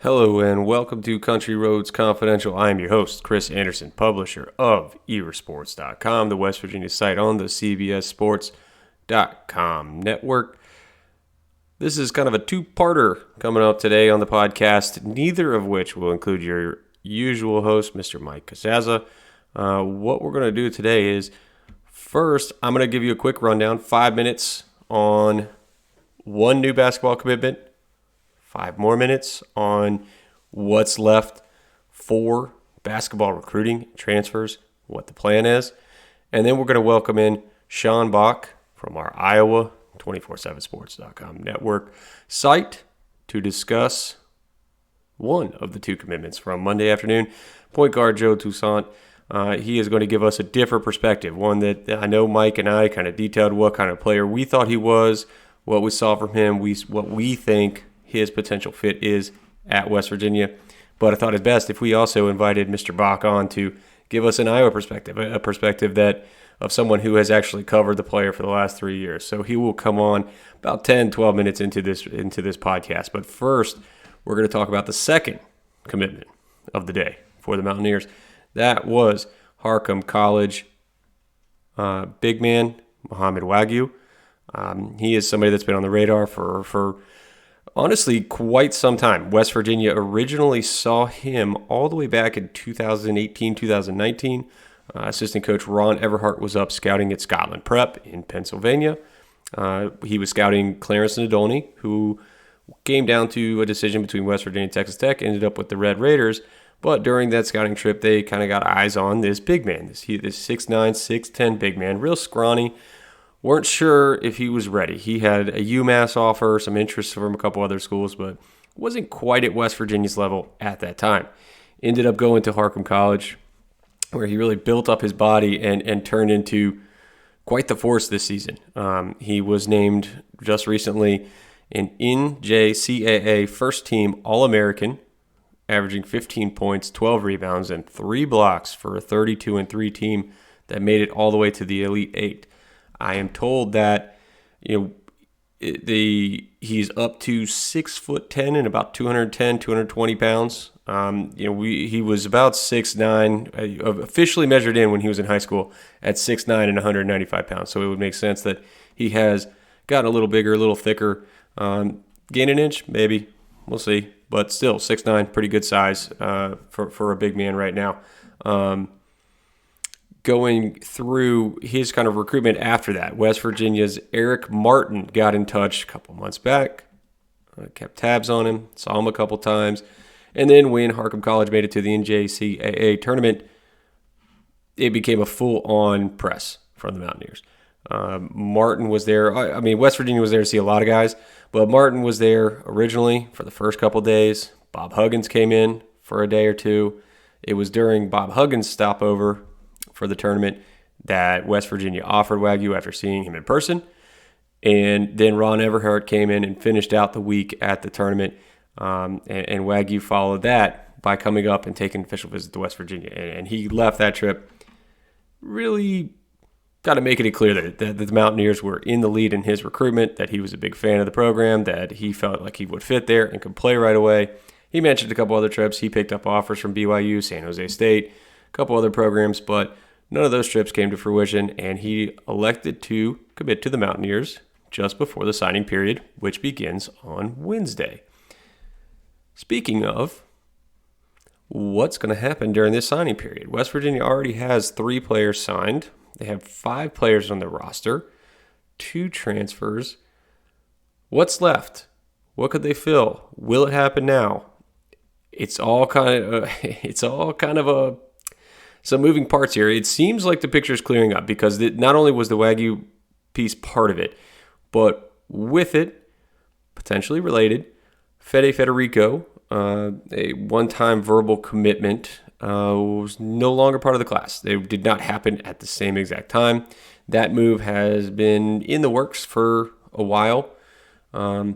Hello and welcome to Country Roads Confidential. I am your host, Chris Anderson, publisher of erasports.com, the West Virginia site on the CBSSports.com network. This is kind of a two-parter coming up today on the podcast, neither of which will include your usual host, Mr. Mike Casazza. What we're going to do today is, first, I'm going to give you a quick rundown, 5 minutes on one new basketball commitment, 5 more minutes on what's left for basketball recruiting, transfers, what the plan is. And then we're going to welcome in Sean Bock from our Iowa 247sports.com network site to discuss one of the two commitments from Monday afternoon. Point guard Joe Toussaint. He is going to give us a different perspective, one that I know Mike and I kind of detailed what kind of player we thought he was, what we saw from him, what we think his potential fit is at West Virginia. But I thought it best if we also invited Mr. Bock on to give us an Iowa perspective, a perspective that of someone who has actually covered the player for the last 3 years. So he will come on about 10, 12 minutes into this podcast. But first, we're going to talk about the second commitment of the day for the Mountaineers. That was Harcum College big man Mohamed Wagyu. He is somebody that's been on the radar for honestly quite some time. West Virginia originally saw him all the way back in 2018, 2019. Assistant coach Ron Everhart was up scouting at Scotland Prep in Pennsylvania. He was scouting Clarence Nadolny, who came down to a decision between West Virginia and Texas Tech, ended up with the Red Raiders. But during that scouting trip, they kind of got eyes on this big man, this 6'9", 6'10" big man, real scrawny. Weren't sure if he was ready. He had a UMass offer, some interest from a couple other schools, but wasn't quite at West Virginia's level at that time. Ended up going to Harcum College, where he really built up his body and turned into quite the force this season. He was named just recently an NJCAA first-team All-American, averaging 15 points, 12 rebounds, and 3 blocks for a 32-3 team that made it all the way to the Elite Eight. I am told that he's up to 6'10" and about 210, 220 pounds. He was about 6'9", officially measured in when he was in high school at 6'9" and 195 pounds. So it would make sense that he has gotten a little bigger, a little thicker. Gain an inch, maybe. We'll see. But still, 6'9", pretty good size for a big man right now. Going through his kind of recruitment after that, West Virginia's Eric Martin got in touch a couple months back, kept tabs on him, saw him a couple times, and then when Harcum College made it to the NJCAA tournament, it became a full-on press from the Mountaineers. Martin was there. I mean, West Virginia was there to see a lot of guys, but Martin was there originally for the first couple days. Bob Huggins came in for a day or two. It was during Bob Huggins' stopover for the tournament that West Virginia offered Wagyu after seeing him in person. And then Ron Everhart came in and finished out the week at the tournament. And Wagyu followed that by coming up and taking an official visit to West Virginia. And he left that trip really got to make it clear that the Mountaineers were in the lead in his recruitment, that he was a big fan of the program, that he felt like he would fit there and could play right away. He mentioned a couple other trips. He picked up offers from BYU, San Jose State, a couple other programs, but none of those trips came to fruition, and he elected to commit to the Mountaineers just before the signing period, which begins on Wednesday. Speaking of what's going to happen during this signing period, West Virginia already has 3 players signed. They have 5 players on their roster, 2 transfers. What's left? What could they fill? Will it happen now? It's all kind of some moving parts here. It seems like the picture is clearing up because not only was the Wagyu piece part of it, but with it, potentially related, Fede Federico, a one-time verbal commitment, was no longer part of the class. They did not happen at the same exact time. That move has been in the works for a while. I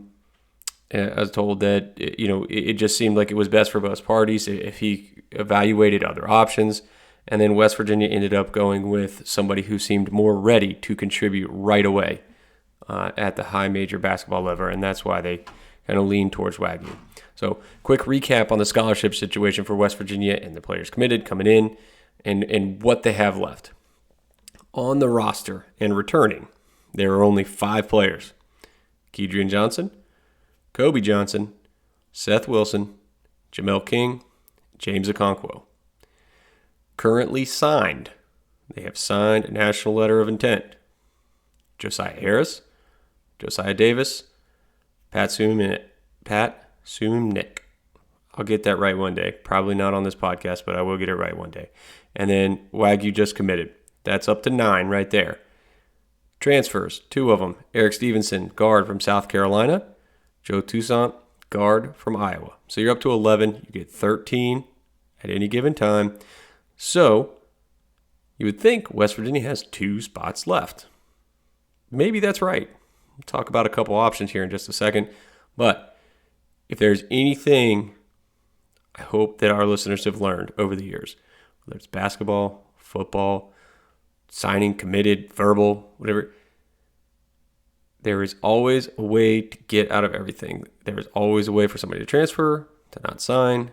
was told that it just seemed like it was best for both parties if he evaluated other options. And then West Virginia ended up going with somebody who seemed more ready to contribute right away at the high major basketball level, and that's why they kind of leaned towards Wagyu. So quick recap on the scholarship situation for West Virginia and the players committed coming in and what they have left. On the roster and returning, there are only 5 players. Kedrian Johnson, Kobe Johnson, Seth Wilson, Jamel King, James Okonkwo. Currently signed, they have signed a national letter of intent. Josiah Harris, Josiah Davis, Pat Sumnick. I'll get that right one day. Probably not on this podcast, but I will get it right one day. And then Wagyu just committed. That's up to 9 right there. Transfers, 2 of them. Eric Stevenson, guard from South Carolina. Joe Toussaint, guard from Iowa. So you're up to 11. You get 13 at any given time. So you would think West Virginia has 2 spots left. Maybe that's right. We'll talk about a couple options here in just a second. But if there's anything I hope that our listeners have learned over the years, whether it's basketball, football, signing, committed, verbal, whatever, there is always a way to get out of everything. There is always a way for somebody to transfer, to not sign,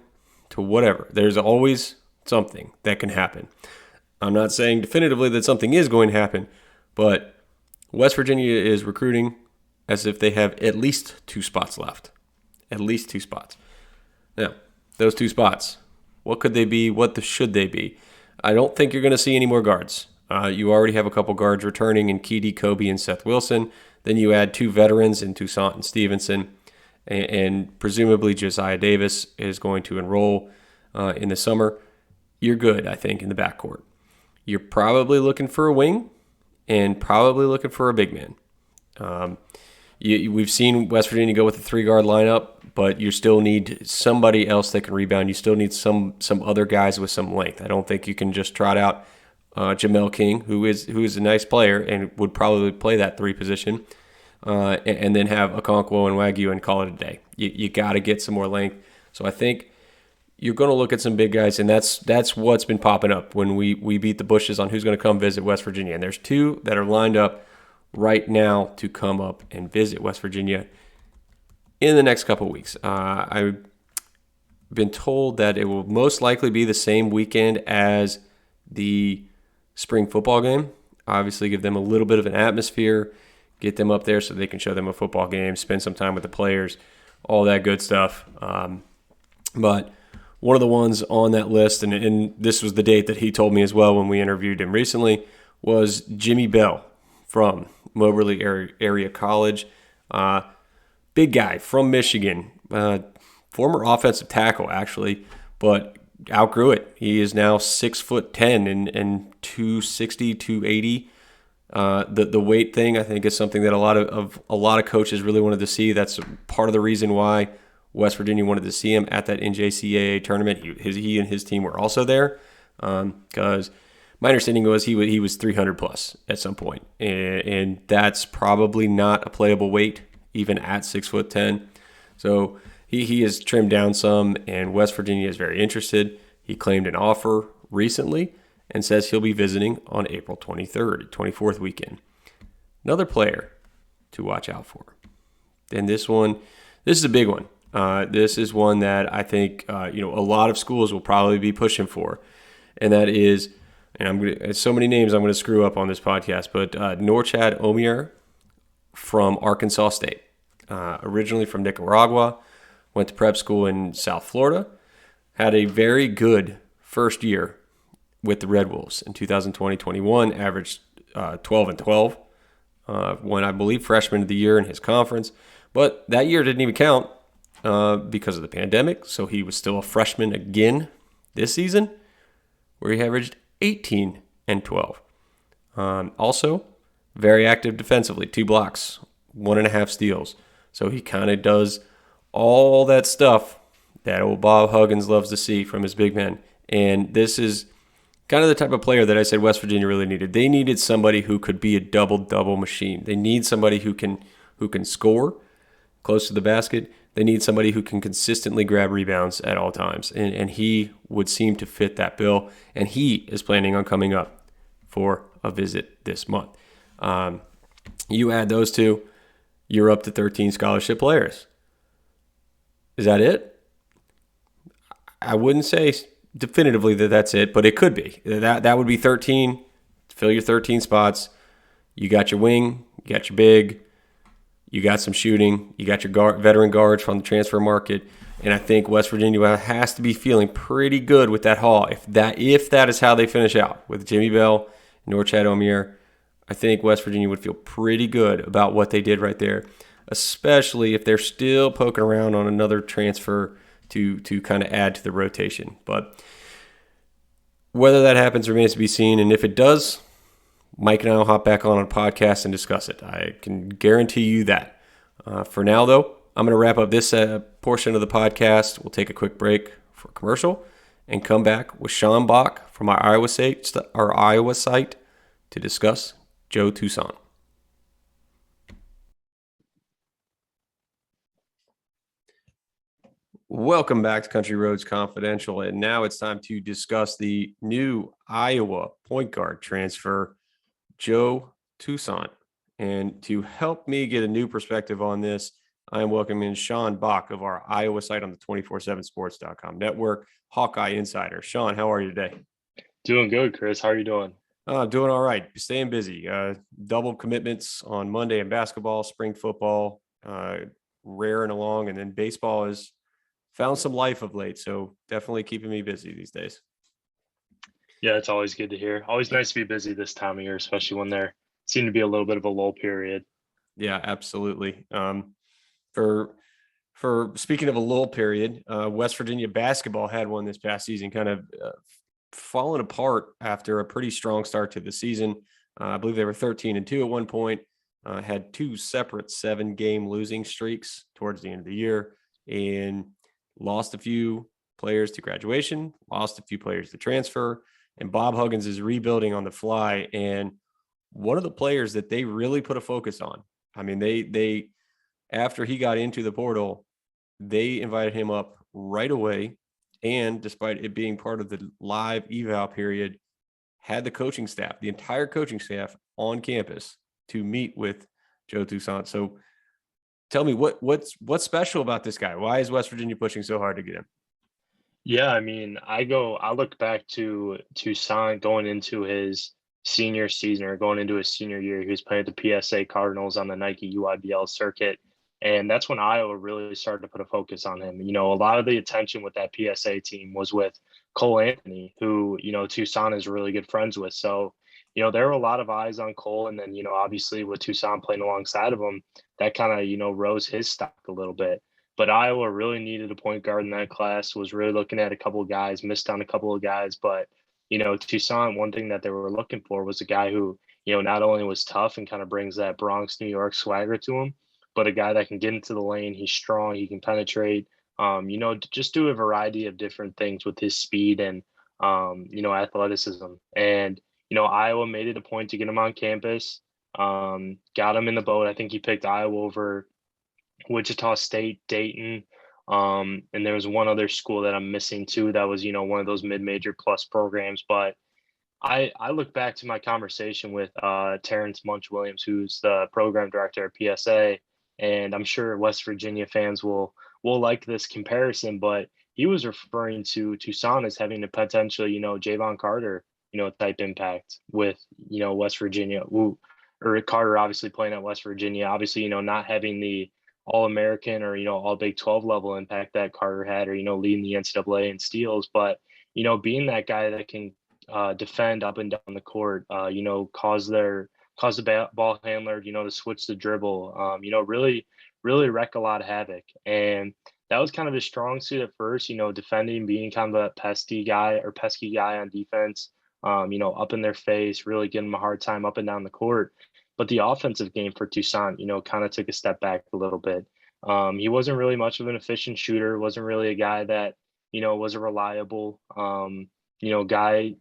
to whatever. There's always something that can happen. I'm not saying definitively that something is going to happen, but West Virginia is recruiting as if they have at least 2 spots left. At least 2 spots. Now, those 2 spots, what could they be? What should they be? I don't think you're going to see any more guards. You already have a couple guards returning in Keedy, Kobe, and Seth Wilson. Then you add 2 veterans in Toussaint and Stevenson. And presumably Josiah Davis is going to enroll in the summer. You're good, I think, in the backcourt. You're probably looking for a wing and probably looking for a big man. We've seen West Virginia go with a 3-guard lineup, but you still need somebody else that can rebound. You still need some other guys with some length. I don't think you can just trot out Jamel King, who is a nice player and would probably play that 3 position, and then have Okonkwo and Wagyu and call it a day. You got to get some more length. So I think you're going to look at some big guys, and that's what's been popping up when we beat the bushes on who's going to come visit West Virginia. And there's 2 that are lined up right now to come up and visit West Virginia in the next couple of weeks. I've been told that it will most likely be the same weekend as the spring football game. Obviously give them a little bit of an atmosphere, get them up there so they can show them a football game, spend some time with the players, all that good stuff. But one of the ones on that list, and this was the date that he told me as well when we interviewed him recently, was Jimmy Bell from Moberly Area College. Big guy from Michigan, former offensive tackle actually, but outgrew it. He is now 6'10" and 260, 280. The weight thing I think is something that a lot of coaches really wanted to see. That's part of the reason why West Virginia wanted to see him at that NJCAA tournament. He and his team were also there because my understanding was he was 300 plus at some point, and that's probably not a playable weight even at 6'10". So he has trimmed down some, and West Virginia is very interested. He claimed an offer recently and says he'll be visiting on April 23rd, 24th weekend. Another player to watch out for. And this is a big one. This is one that I think a lot of schools will probably be pushing for, and that is, and so many names I'm going to screw up on this podcast, but Norchad Omier from Arkansas State, originally from Nicaragua, went to prep school in South Florida, had a very good first year with the Red Wolves in 2020-21, averaged 12 and 12, won, I believe, freshman of the year in his conference, but that year didn't even count because of the pandemic, so he was still a freshman again this season, where he averaged 18 and 12. Also, very active defensively, 2 blocks, 1.5 steals. So he kind of does all that stuff that old Bob Huggins loves to see from his big men. And this is kind of the type of player that I said West Virginia really needed. They needed somebody who could be a double-double machine. They need somebody who can score close to the basket. They need somebody who can consistently grab rebounds at all times. And he would seem to fit that bill. And he is planning on coming up for a visit this month. You add those 2, you're up to 13 scholarship players. Is that it? I wouldn't say definitively that that's it, but it could be. That would be 13. Fill your 13 spots. You got your wing, you got your big, you got some shooting, you got your veteran guards from the transfer market, and I think West Virginia has to be feeling pretty good with that haul. If that is how they finish out with Jimmy Bell, Norchad Omier, I think West Virginia would feel pretty good about what they did right there, especially if they're still poking around on another transfer to kind of add to the rotation. But whether that happens remains to be seen, and if it does, Mike and I will hop back on a podcast and discuss it. I can guarantee you that. For now, though, I'm going to wrap up this portion of the podcast. We'll take a quick break for a commercial and come back with Sean Bock from our Iowa site to discuss Joe Toussaint. Welcome back to Country Roads Confidential, and now it's time to discuss the new Iowa point guard transfer, Joe Toussaint. And to help me get a new perspective on this, I am welcoming Sean Bock of our Iowa site on the 247sports.com network, Hawkeye Insider. Sean, how are you today? Doing good, Chris. How are you doing? Doing all right. Staying busy. Double commitments on Monday in basketball, spring football, raring along, and then baseball has found some life of late. So definitely keeping me busy these days. Yeah, it's always good to hear. Always nice to be busy this time of year, especially when there seemed to be a little bit of a lull period. Yeah, absolutely. For speaking of a lull period, West Virginia basketball had one this past season, kind of fallen apart after a pretty strong start to the season. I believe they were 13-2 at one point, had two separate 7-game losing streaks towards the end of the year, and lost a few players to graduation, lost a few players to transfer, and Bob Huggins is rebuilding on the fly. And one of the players that they really put a focus on, I mean, they after he got into the portal, they invited him up right away. And despite it being part of the live eval period, had the coaching staff, the entire coaching staff on campus to meet with Joe Toussaint. So tell me what's special about this guy? Why is West Virginia pushing so hard to get him? Yeah, I mean, I look back to Toussaint going into his senior season or going into his senior year. He was playing at the PSA Cardinals on the Nike UIBL circuit. And that's when Iowa really started to put a focus on him. You know, a lot of the attention with that PSA team was with Cole Anthony, who, you know, Toussaint is really good friends with. So, you know, there were a lot of eyes on Cole. And then, you know, obviously with Toussaint playing alongside of him, that kind of, you know, rose his stock a little bit. But Iowa really needed a point guard in that class, was really looking at a couple of guys, missed on a couple of guys. But, you know, Toussaint, one thing that they were looking for was a guy who, you know, not only was tough and kind of brings that Bronx, New York swagger to him, but a guy that can get into the lane. He's strong. He can penetrate. You know, just do a variety of different things with his speed and, you know, athleticism. And, you know, Iowa made it a point to get him on campus, got him in the boat. I think he picked Iowa over Wichita State, Dayton. And there was one other school that I'm missing too. That was, you know, one of those mid-major plus programs. But I look back to my conversation with Terrence Munch Williams, who's the program director at PSA, and I'm sure West Virginia fans will like this comparison. But he was referring to Toussaint as having a potentially, you know, Javon Carter, you know, type impact with, you know, West Virginia. Or Carter obviously playing at West Virginia, obviously, you know, not having the All-American or, you know, all Big 12 level impact that Carter had, or, you know, leading the NCAA in steals, but, you know, being that guy that can defend up and down the court, you know, cause the ball handler, you know, to switch the dribble, you know, really wreck a lot of havoc. And that was kind of his strong suit at first, you know, defending, being kind of a pesky guy on defense, you know, up in their face, really giving them a hard time up and down the court. But the offensive game for Toussaint, you know, kind of took a step back a little bit. He wasn't really much of an efficient shooter, wasn't really a guy that, you know, was a reliable, you know, guy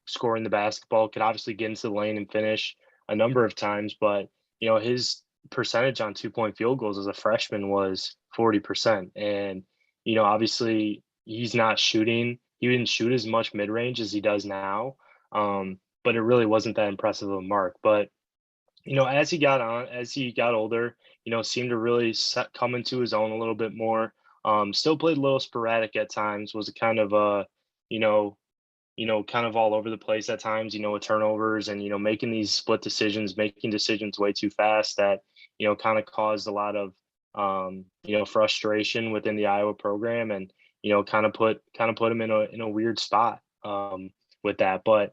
scoring the basketball, could obviously get into the lane and finish a number of times. But, you know, his percentage on 2-point field goals as a freshman was 40%. And, you know, obviously he's not shooting. He didn't shoot as much mid range as he does now. But it really wasn't that impressive of a mark. But, you know, as he got older, you know, seemed to really come into his own a little bit more. Still played a little sporadic at times. Was kind of you know, kind of all over the place at times. With turnovers and making these split decisions, making decisions way too fast that kind of caused a lot of frustration within the Iowa program, and kind of put him in a weird spot with that. But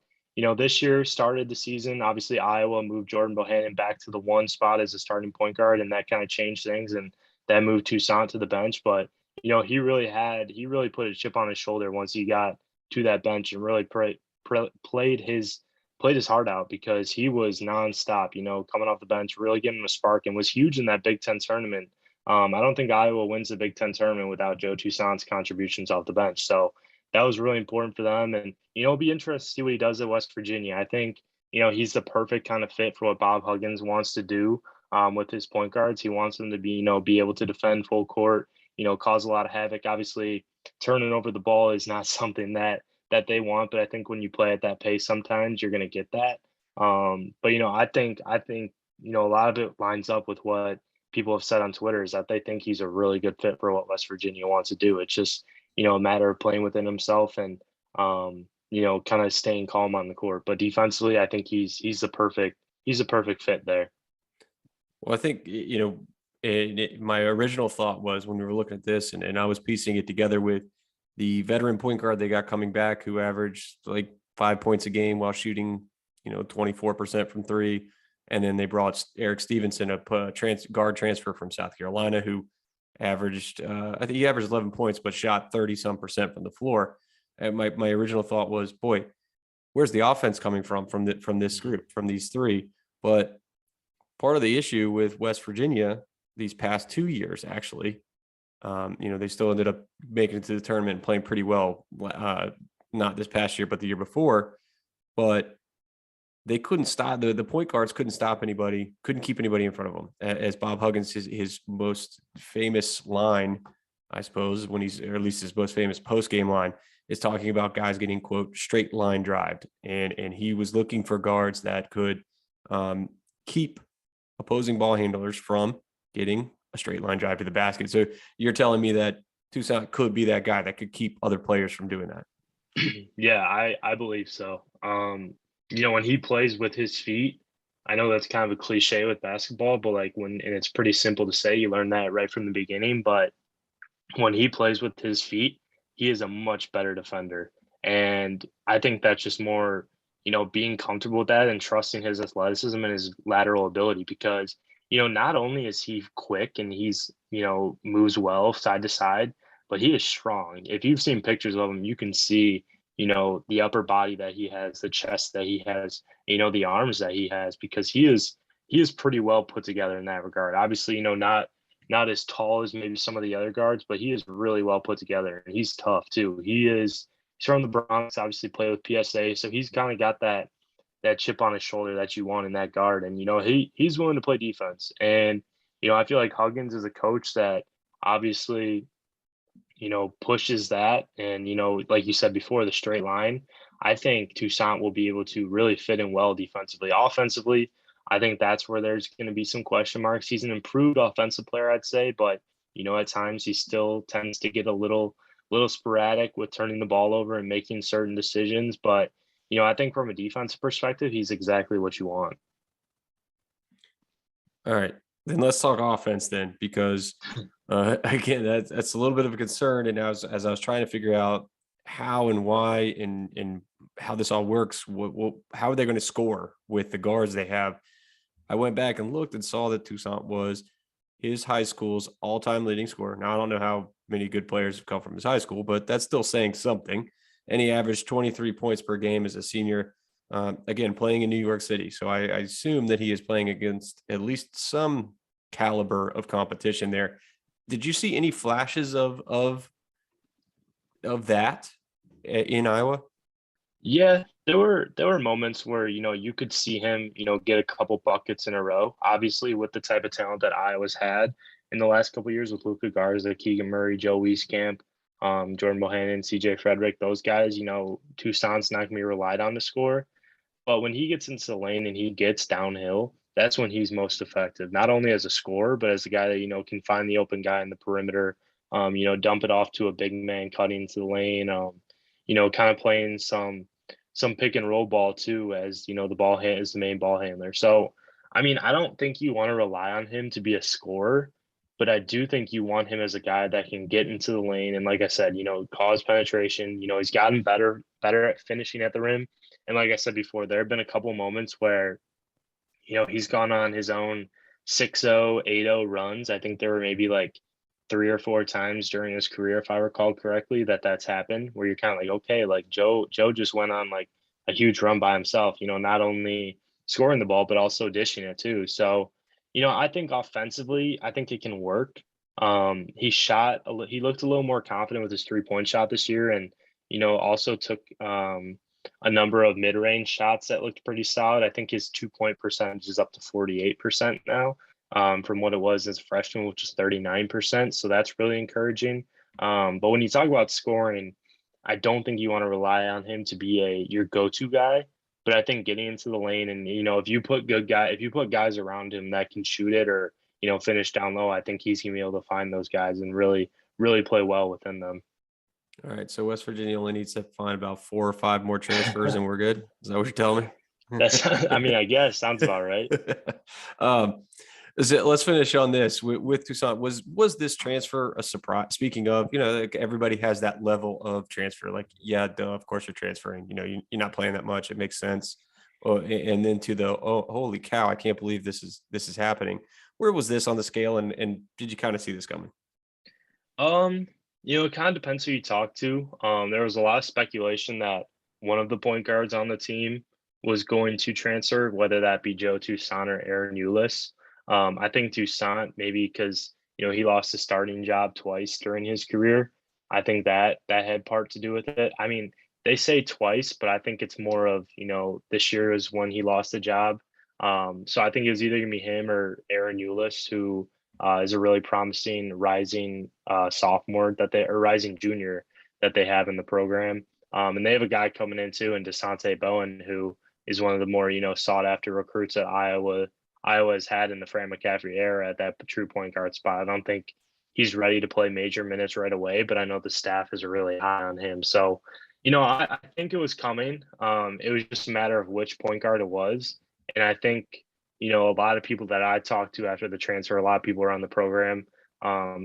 this year started the season. Obviously, Iowa moved Jordan Bohannon back to the one spot as a starting point guard, and that kind of changed things. And that moved Toussaint to the bench. But he really put a chip on his shoulder once he got to that bench and really played his heart out, because he was nonstop. Coming off the bench, really getting him a spark, and was huge in that Big Ten tournament. I don't think Iowa wins the Big Ten tournament without Joe Toussaint's contributions off the bench. So that was really important for them. And, it'll be interesting to see what he does at West Virginia. I think, he's the perfect kind of fit for what Bob Huggins wants to do with his point guards. He wants them to be able to defend full court, cause a lot of havoc. Obviously, turning over the ball is not something that they want, but I think when you play at that pace, sometimes you're going to get that. But I think a lot of it lines up with what people have said on Twitter, is that they think he's a really good fit for what West Virginia wants to do. It's just, a matter of playing within himself and, kind of staying calm on the court. But defensively, I think he's a perfect fit there. Well, I think, my original thought was when we were looking at this, and I was piecing it together with the veteran point guard they got coming back, who averaged like 5 points a game while shooting, 24% from three. And then they brought Eric Stevenson, a guard transfer from South Carolina, who averaged, I think he averaged 11 points, but shot 30-some% from the floor. And my original thought was, boy, where's the offense coming from this group, from these three? But part of the issue with West Virginia these past 2 years, actually, they still ended up making it to the tournament and playing pretty well. Not this past year, but the year before. But they couldn't stop the point guards couldn't stop anybody, couldn't keep anybody in front of them. As Bob Huggins, his most famous line, I suppose, or at least his most famous post game line, is talking about guys getting, quote, straight line drived, and he was looking for guards that could keep opposing ball handlers from getting a straight line drive to the basket. So you're telling me that Toussaint could be that guy that could keep other players from doing that? Yeah, I believe so. When he plays with his feet, I know that's kind of a cliche with basketball, but and it's pretty simple to say, you learn that right from the beginning. But when he plays with his feet, he is a much better defender. And I think that's just more, being comfortable with that and trusting his athleticism and his lateral ability, because, not only is he quick and he's, moves well side to side, but he is strong. If you've seen pictures of him, you can see, the upper body that he has, the chest that he has, the arms that he has, because he is pretty well put together in that regard. Obviously, not as tall as maybe some of the other guards, but he is really well put together, and he's tough too. He's from the Bronx, obviously played with PSA, so he's kind of got that chip on his shoulder that you want in that guard, and he's willing to play defense. And I feel like Huggins is a coach that obviously pushes that, and like you said before, the straight line. I think Toussaint will be able to really fit in well defensively. Offensively, I think that's where there's going to be some question marks. He's an improved offensive player, I'd say, but at times he still tends to get a little sporadic with turning the ball over and making certain decisions. But I think from a defensive perspective, he's exactly what you want. All right, then let's talk offense then, because again, that's a little bit of a concern. And as I was trying to figure out how and why and how this all works, how are they going to score with the guards they have? I went back and looked and saw that Toussaint was his high school's all-time leading scorer. Now, I don't know how many good players have come from his high school, but that's still saying something. And he averaged 23 points per game as a senior, again, playing in New York City. So I assume that he is playing against at least some caliber of competition there. Did you see any flashes of that in Iowa? Yeah, there were moments where you could see him get a couple buckets in a row. Obviously, with the type of talent that Iowa's had in the last couple of years with Luka Garza, Keegan Murray, Joe Wieskamp, Jordan Bohannon, C.J. Frederick, those guys. Toussaint's not gonna be relied on to score, but when he gets into the lane and he gets downhill, that's when he's most effective. Not only as a scorer, but as a guy that can find the open guy in the perimeter, dump it off to a big man cutting into the lane, kind of playing some pick and roll ball too, as the ball hand is the main ball handler. So, I mean, I don't think you want to rely on him to be a scorer, but I do think you want him as a guy that can get into the lane and, like I said, cause penetration. He's gotten better at finishing at the rim. And like I said before, there have been a couple moments where he's gone on his own 6-0, 8-0 runs. I think there were maybe like 3 or 4 times during his career, if I recall correctly, that's happened, where you're kind of like, okay, like Joe just went on like a huge run by himself, not only scoring the ball, but also dishing it too. So, I think offensively, I think it can work. He looked a little more confident with his 3-point shot this year, and, also took, a number of mid-range shots that looked pretty solid. I think his 2-point percentage is up to 48% now, from what it was as a freshman, which is 39%. So that's really encouraging. But when you talk about scoring, I don't think you want to rely on him to be your go-to guy. But I think getting into the lane and if you put guys around him that can shoot it or finish down low, I think he's gonna be able to find those guys and really really play well within them. All right, so West Virginia only needs to find about 4 or 5 more transfers, and we're good. Is that what you're telling me? I mean, I guess sounds about right. Let's finish on this with Toussaint. Was this transfer a surprise? Speaking of, like everybody has that level of transfer. Like, yeah, duh, of course you're transferring. You're not playing that much. It makes sense. Oh, and then to the holy cow, I can't believe this is happening. Where was this on the scale, and did you kind of see this coming? It kind of depends who you talk to. There was a lot of speculation that one of the point guards on the team was going to transfer, whether that be Joe Toussaint or Aaron Eulis. I think Toussaint, maybe because he lost his starting job twice during his career. I think that had part to do with it. I mean, they say twice, but I think it's more of this year is when he lost the job. So I think it was either gonna be him or Aaron Eulis, who is a really promising rising sophomore or rising junior that they have in the program. And they have a guy coming in too, and Desante Bowen, who is one of the more sought after recruits that Iowa's had in the Fran McCaffrey era at that true point guard spot. I don't think he's ready to play major minutes right away, but I know the staff is really high on him. So, I think it was coming. It was just a matter of which point guard it was. And I think, a lot of people that I talked to after the transfer, a lot of people around the program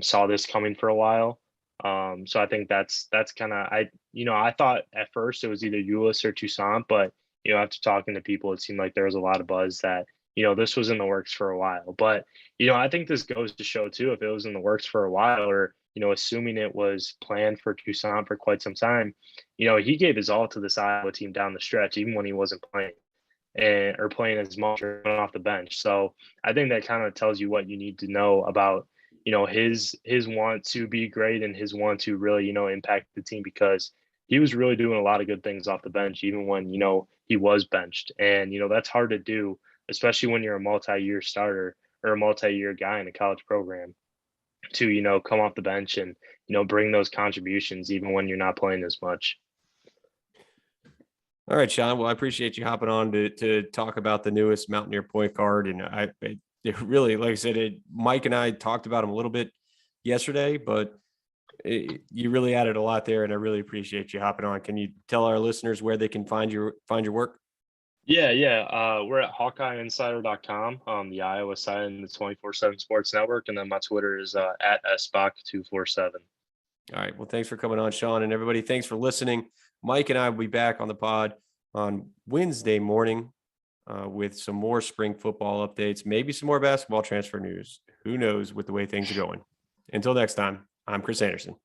saw this coming for a while. So I think that's kind of I thought at first it was either Eulis or Toussaint, but after talking to people, it seemed like there was a lot of buzz that this was in the works for a while. But I think this goes to show too, if it was in the works for a while, or assuming it was planned for Toussaint for quite some time, he gave his all to this Iowa team down the stretch, even when he wasn't playing or playing as much or off the bench. So I think that kind of tells you what you need to know about his want to be great and his want to really impact the team, because he was really doing a lot of good things off the bench even when he was benched. And that's hard to do, especially when you're a multi-year starter or a multi-year guy in a college program, to come off the bench and bring those contributions even when you're not playing as much. All right, Sean. Well, I appreciate you hopping on to talk about the newest Mountaineer point guard. And it really, like I said, Mike and I talked about him a little bit yesterday, but you really added a lot there, and I really appreciate you hopping on. Can you tell our listeners where they can find your work? Yeah. We're at HawkeyeInsider.com, the Iowa side and the 24/7 Sports Network, and then my Twitter is at sbock247. All right. Well, thanks for coming on, Sean, and everybody. Thanks for listening. Mike and I will be back on the pod on Wednesday morning with some more spring football updates, maybe some more basketball transfer news. Who knows with the way things are going. Until next time, I'm Chris Anderson.